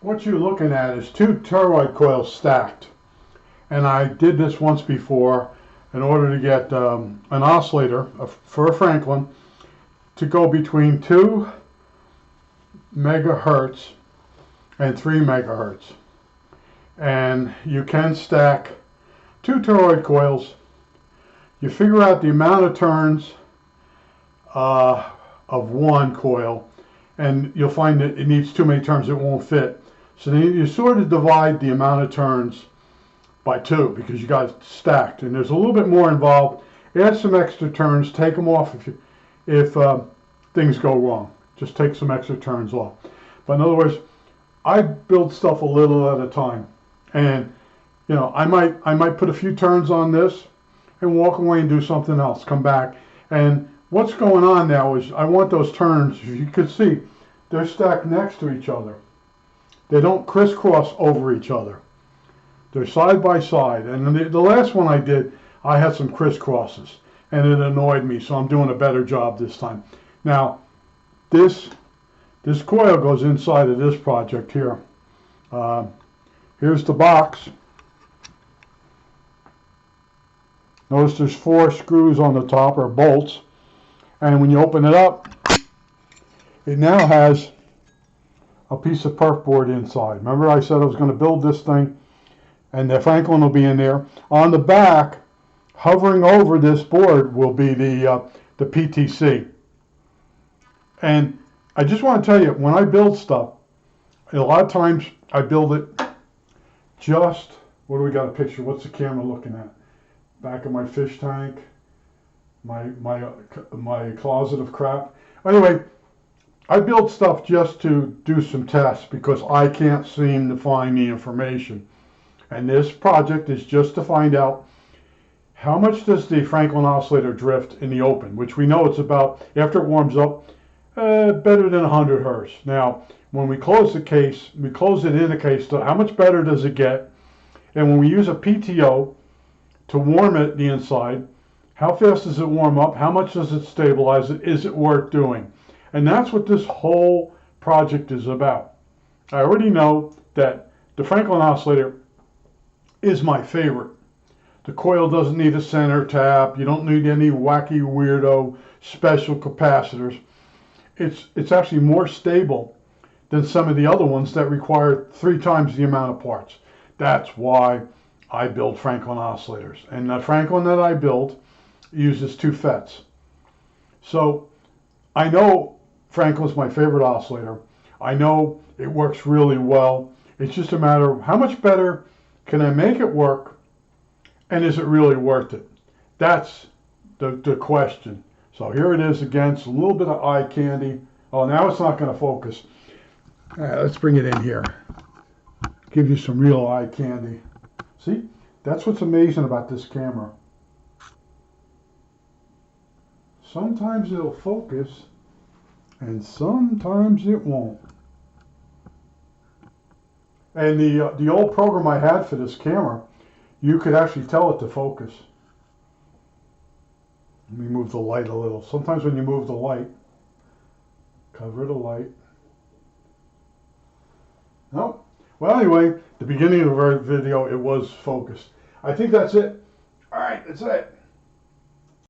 what you're looking at is two toroid coils stacked. And I did this once before in order to get an oscillator for a Franklin to go between 2 megahertz and 3 megahertz. And you can stack two toroid coils. You figure out the amount of turns of one coil, and you'll find that it needs too many turns, it won't fit. So then you sort of divide the amount of turns by 2 because you got it stacked, and there's a little bit more involved. Add some extra turns, take them off if things go wrong. Just take some extra turns off. But in other words, I build stuff a little at a time, and you know, I might put a few turns on this and walk away and do something else, come back. And what's going on now is I want those turns, if you could see, they're stacked next to each other. They don't crisscross over each other. They're side by side. And the last one I did, I had some crisscrosses, and it annoyed me, so I'm doing a better job this time. Now, this coil goes inside of this project here. Here's the box. Notice there's 4 screws on the top, or bolts. And when you open it up, it now has a piece of perf board inside. Remember I said I was going to build this thing, and the Franklin will be in there. On the back, hovering over this board, will be the PTC. And I just want to tell you, when I build stuff, a lot of times I build it just, what do we got a picture? What's the camera looking at? Back of my fish tank, my closet of crap. Anyway, I build stuff just to do some tests because I can't seem to find the information. And this project is just to find out how much does the Franklin oscillator drift in the open, which we know it's about, after it warms up, better than 100 hertz. Now, when we close the case, we close it in the case, so how much better does it get? And when we use a PTO to warm it the inside, how fast does it warm up? How much does it stabilize it? Is it worth doing? And that's what this whole project is about. I already know that the Franklin oscillator is my favorite. The coil doesn't need a center tap. You don't need any wacky weirdo special capacitors. It's actually more stable than some of the other ones that require 3 times the amount of parts. That's why I build Franklin oscillators. And the Franklin that I build uses 2 FETs. So I know Franklin's my favorite oscillator. I know it works really well. It's just a matter of how much better can I make it work, and is it really worth it? That's the question. So here it is again. It's a little bit of eye candy. Oh, now it's not going to focus. All right, let's bring it in here. Give you some real eye candy. See, that's what's amazing about this camera. Sometimes it'll focus, and sometimes it won't. And the old program I had for this camera, you could actually tell it to focus. Let me move the light a little. Sometimes when you move the light, cover the light. No. Well, anyway, the beginning of our video, it was focused. I think that's it. All right, that's it.